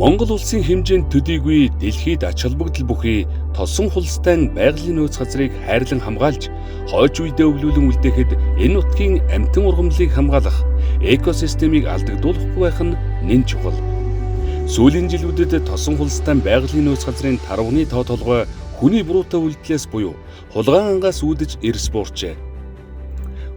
Монгол улсын хэмжээнд төдийгүй дэлхийд ач холбогдол бүхий тосон хулстай байгалийн нөөц газрыг хайрлан хамгаалж, хойч үедээ өвлүүлэн үлдээхэд энэ нутгийн амьтан ургамлыг хамгаалах, экосистемийг алдагдуулахгүй байх нь нэн чухал. Сүүлийн жилүүдэд тосон хулстай байгалийн нөөц газрын тарвагны тоо толгой хүний буруутай үйлдэлээс буюу хулгайн ангаас үүдэж эрс буурчээ.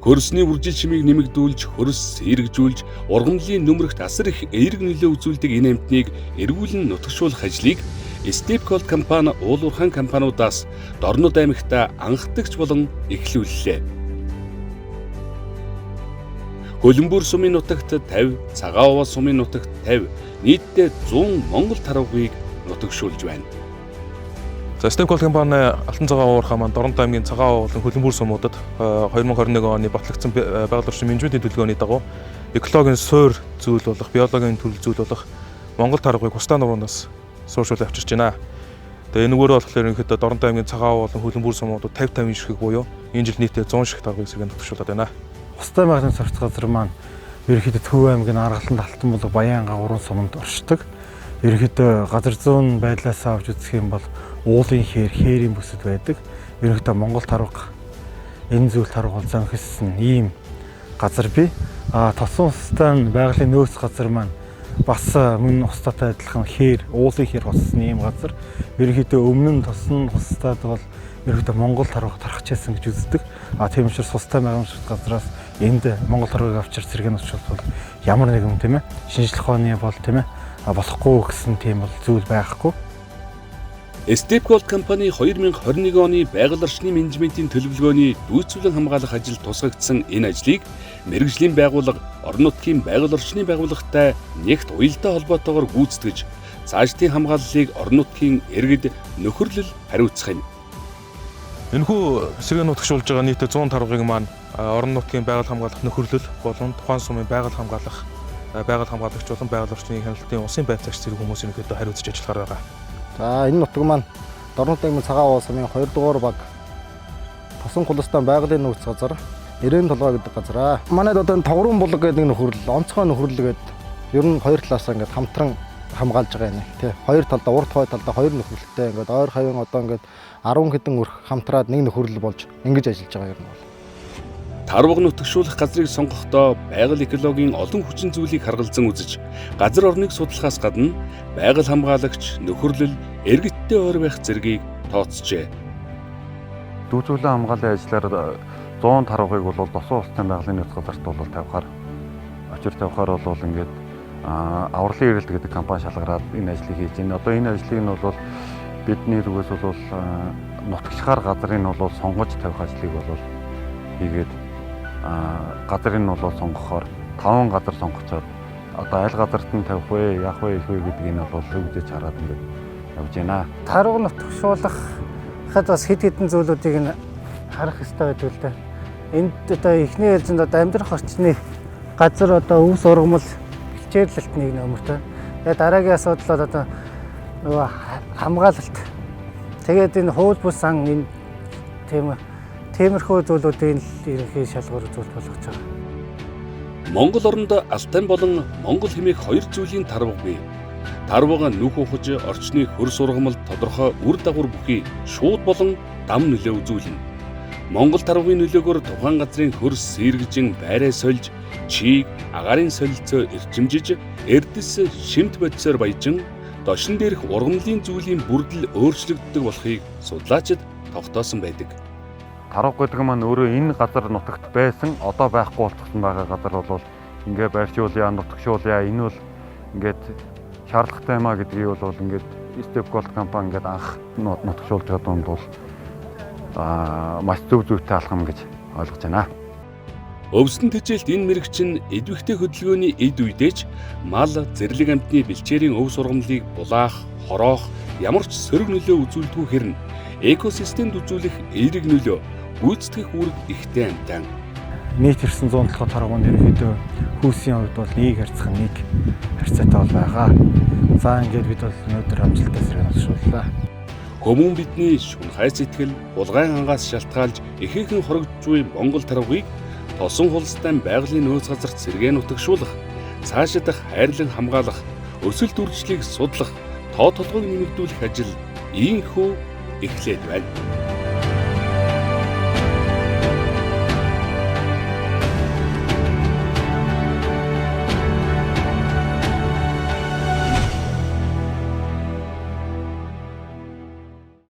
Хөрсний үржил чимийг нэмэгдүүлж, хөрс сэргжүүлж, ургамлын нөмрөгт асар их эерэг нөлөө үзүүлдэг энэ амьтныг эргүүлэн нутагшуулах ажлыг Stepcold компани уулуурхайн компаниудаас Дорнод аймагта анхдагч болон эхлүүллээ. Хөлбөмбөр сумын нутагт 50, Цагаан Овоо сумын нутагт 50, нийтдээ 100 монгол тарвагыг нутагшуулж байна. За Stepcold компани Алтан цагаан уурхай маань Дорнод аймгийн Цагаан Овоо болон Хөлбөмбөр сумуудад 2021 оны батлагдсан байгаль орчин менежментийн төлөвлөгөөний дагуу экологийн суур зүйл болох, биологийн төрөл зүйл болох монгол тарвагыг хустаа нуруунаас сууршуулж авчирч байна. Тэгээ энэгээрээ болохоор ерөнхийдөө Дорнод аймгийн Цагаан Овоо болон Хөлбөмбөр сумуудад 50 ширхэг буюу энэ жил нийтдээ 100 ширхэг тарвагыг сэргээн нутагшуулаад байна. Хустай байгалийн сурц газар маань ерөнхийдөө Төв аймгийн Аргалан Алтан болон Баянга уран суманд оршдог. Ерөнхийдөө газар зүүн байдлаас авч үзэх юм бол уулын хээрийн бүсэд байдаг. Ерөнхийдөө Монгол тарваг энэ зүйл тарваг занхилсан ийм газар бий. Тосон хустай байгалийн нөөц газар маань бас мөн хустаатай адилхан уулын хээр болсон ийм газар. Ерөнхийдөө өмнө нь тосон хустайд бол ерөнхийдөө Монгол тарваг тархачаасан гэж үздэг. Тийм учраас хустай байгалийн газраас энд Монгол тарвагыг авчир сэргээн нутагшуулах ямар нэгэн тийм ээ шинжлэх ухааны бол тийм ээ болохгүй гэсэн тийм бол зүйл байхгүй. Stepcold компани 2021 оны байгаль орчны менежментийн төлөвлөгөөний дүйцүүлэн хамгаалах ажилд тусгагдсан энэ ажлыг мэргэжлийн байгууллага орон нутгийн байгаль орчны байгууллагатай нэгт уялдаа холбоотойгоор гүйцэтгэж, цаашдын хамгааллыг орон нутгийн иргэд нөхөрлөл хариуцах юм. Энэхүү сэргээн нутагшуулж байгаа нийт 100 тарвагыг маань орон нутгийн байгаль хамгаалах нөхөрлөл болон тухайн сумын байгаль хамгаалагч болон байгаль орчны хяналтын усын байцаагч зэрэг хүмүүсийн нөхөдөө хариуцж ажиллахаар байгаа. За энэ нутаг маань Дорнод аймгийн Цагаан Овоо сумын 2 дугаар баг тосон хулстай байгалийн нөөц газар 90 толгой гэдэг газар. Манайд одоо Тогрон булаг гэдэг нэг нөхөрлөл, онцгой нөхөрлөл гэдэг ер нь хоёр талаас ингээд хамтран хамгаалж байгаа юм тий. Хоёр талдаа урд хой талдаа хоёр нөхөрлөлтэй ингээд ойр хавийн одоо ингээд 10 хэдэн өрх хамтраад нэг нөхөрлөл болж ингэж ажиллаж байгаа юм бол. Тарваг нутагшуулах газрыг сонгохдоо байгаль экологийн олон хүчин зүйлийг харгалзан үзэж, газар орныг судлахаас гадна байгаль хамгаалагч, нөхөрлөл, иргэдтэй ойр байх зэргийг тооцжээ. Дүүцүүлэн хамгааллын ажлаар 100 тарвагыг бол досон хустай байгалийн нөөц газарт бол тавихаар бол ингээд авралын эрэлт гэдэг компани шалгараад энэ ажлыг хийж байна. Одоо энэ ажлыг нь бол бидний зүгээс бол нутагшихаар газрыг нь бол сонгож тавих ажлыг бол хийгээд газрыг нь бол сонгохоор 5 газар сонгочоод одоо аль газарт нь тавих вэ, яах вэ гэдгийг нь бол өвдөж хараад ингээд явж байна. Тарваг нутагшуулахад бас хэд хэдэн зүйлүүдийг нь харах хэрэгтэй байдаг л да. Энд одоо эхний ээлжинд одоо амьдрах орчны газар одоо өвс ургамал бэлчээрлэлт нэг нөмөртэй. Тэгээ дараагийн асуудал бол одоо нөгөө хамгаалалт. Тэгээд энэ хууль бус сан энэ тиймэрхүү зүйлүүдийн ерөнхий шалгуур зүйл болгож байгаа. Монгол оронд Алтай болон Монгол хэмээх хоёр зүйлийн тарваг бий. Тарвага нүх ухаж орчны хөрс ургамал тодорхой үр дагавар бүхий шууд болон дам нөлөө үзүүлнэ. Монгол тарвагын нөлөөгөөр тухайн газрын хөрс сэргэжин байраа сольж, чийг, агаарын солилцоо эрчимжиж, эрдэс шимт бодисоор баяжин, дошин дээрх ургамлын зүйлийн бүрдэл өөрчлөгддөг болохыг судлаачид тогтоосон байдаг. Тарваг гэдэг маань өөрөө энэ газар нутагт байсан, одоо байхгүй болчихсон байгаа газар бол ингээ барьжуулъя, нутагшуулъя. Энэ бол ингээд шаардлагатай юм а гэдгийг бол ингээд Stepcold компани ингээд анх нутагшуулж байгаа дунд бол маш зөв зүйтэй алхам гэж ойлгож байна. Өвсөн тэжээлт энэ мэрэгчин эдвэхтэй хөдөлгөөний эд үедээч мал, зэрлэг амьтны бэлчээрийн өв сургамлыг булаах, хороох, ямар ч сөрөг нөлөө үзүүлдэггүй хэрнэ экосистемд үзүүлэх эерэг нөлөө гүйцэтгэх үүрэг ихтэй амтан. Нийт 900 толгой тарвагын ерөнхийдөө хүйсийн хувьд бол нэг харьцах нэг харьцаатай бол байгаа. За ингээд бид бол өнөөдөр амжилттай сэргээн нутагшууллаа. Хүмүүн бидний шунхай сэтгэл, булгайн ангаас шалтгаалж ихээхэн хорогдж буй Монгол тарвагыг тосон хулстай байгалийн нөөц газарт сэргээн нутагшуулах, цаашдах хайрлан хамгаалах, өсөлт үржлийг судлах, тоо толгойг нэмэгдүүлэх ажил ийхүү эхлээд байна.